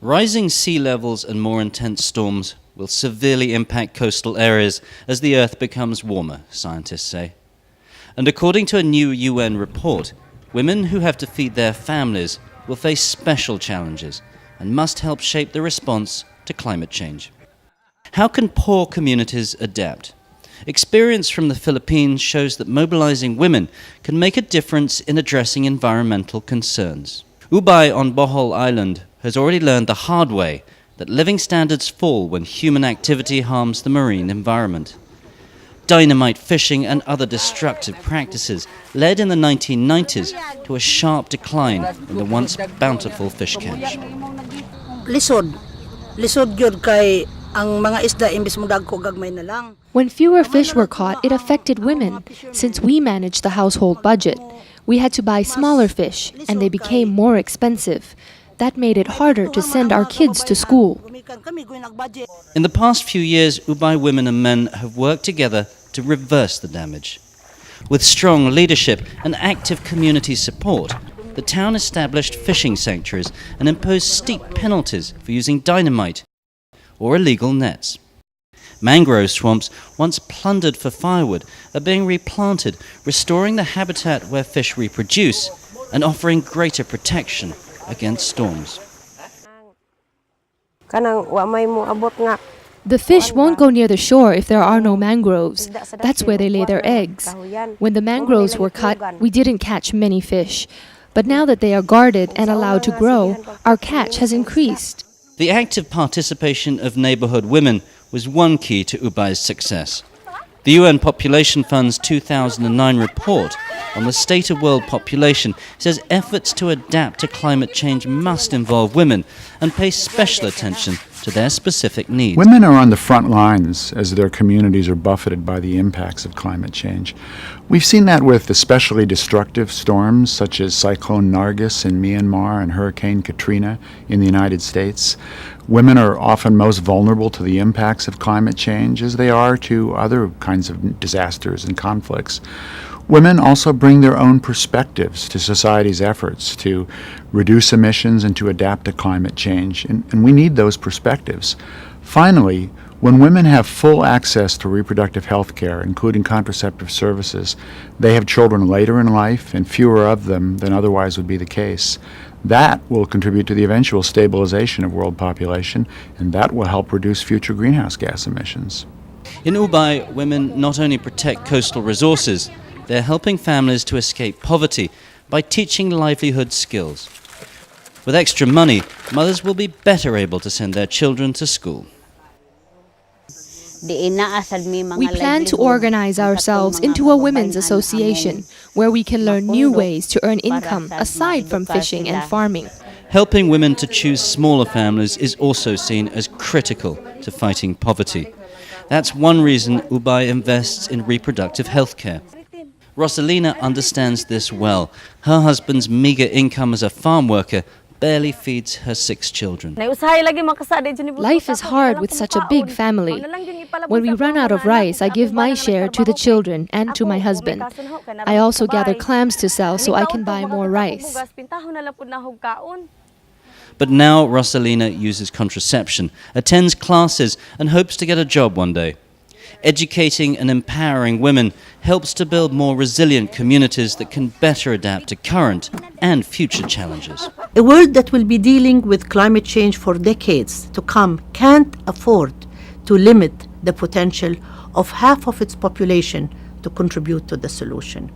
Rising sea levels and more intense storms will severely impact coastal areas as the Earth becomes warmer, scientists say. And according to a new UN report, women who have to feed their families will face special challenges and must help shape the response to climate change. How can poor communities adapt? Experience from the Philippines shows that mobilizing women can make a difference in addressing environmental concerns. Ubay on Bohol Island has already learned the hard way that living standards fall when human activity harms the marine environment. Dynamite fishing and other destructive practices led in the 1990s to a sharp decline in the once bountiful fish catch. Lisod gyud kay ang mga isda imbis mo dagko gagmay na lang. When fewer fish were caught, it affected women. Since we managed the household budget, we had to buy smaller fish, and they became more expensive. That made it harder to send our kids to school. In the past few years, Ubay women and men have worked together to reverse the damage. With strong leadership and active community support, the town established fishing sanctuaries and imposed steep penalties for using dynamite or illegal nets. Mangrove swamps, once plundered for firewood, are being replanted, restoring the habitat where fish reproduce and offering greater protection against storms. The fish won't go near the shore if there are no mangroves. That's where they lay their eggs. When the mangroves were cut, we didn't catch many fish. But now that they are guarded and allowed to grow, our catch has increased. The active participation of neighborhood women was one key to Ubay's success. The UN Population Fund's 2009 report on the state of world population says efforts to adapt to climate change must involve women and pay special attention to their specific needs. Women are on the front lines as their communities are buffeted by the impacts of climate change. We've seen that with especially destructive storms such as Cyclone Nargis in Myanmar and Hurricane Katrina in the United States. Women are often most vulnerable to the impacts of climate change as they are to other kinds of disasters and conflicts. Women also bring their own perspectives to society's efforts to reduce emissions and to adapt to climate change, and we need those perspectives. Finally, when women have full access to reproductive health care, including contraceptive services, they have children later in life and fewer of them than otherwise would be the case. That will contribute to the eventual stabilization of world population, and that will help reduce future greenhouse gas emissions. In Ubay, women not only protect coastal resources, they're helping families to escape poverty by teaching livelihood skills. With extra money, mothers will be better able to send their children to school. We plan to organize ourselves into a women's association where we can learn new ways to earn income aside from fishing and farming. Helping women to choose smaller families is also seen as critical to fighting poverty. That's one reason Ubay invests in reproductive health care. Rosalina understands this well. Her husband's meager income as a farm worker barely feeds her 6 children. Life is hard with such a big family. When we run out of rice, I give my share to the children and to my husband. I also gather clams to sell so I can buy more rice. But now Rosalina uses contraception, attends classes, and hopes to get a job one day. Educating and empowering women helps to build more resilient communities that can better adapt to current and future challenges. A world that will be dealing with climate change for decades to come can't afford to limit the potential of half of its population to contribute to the solution.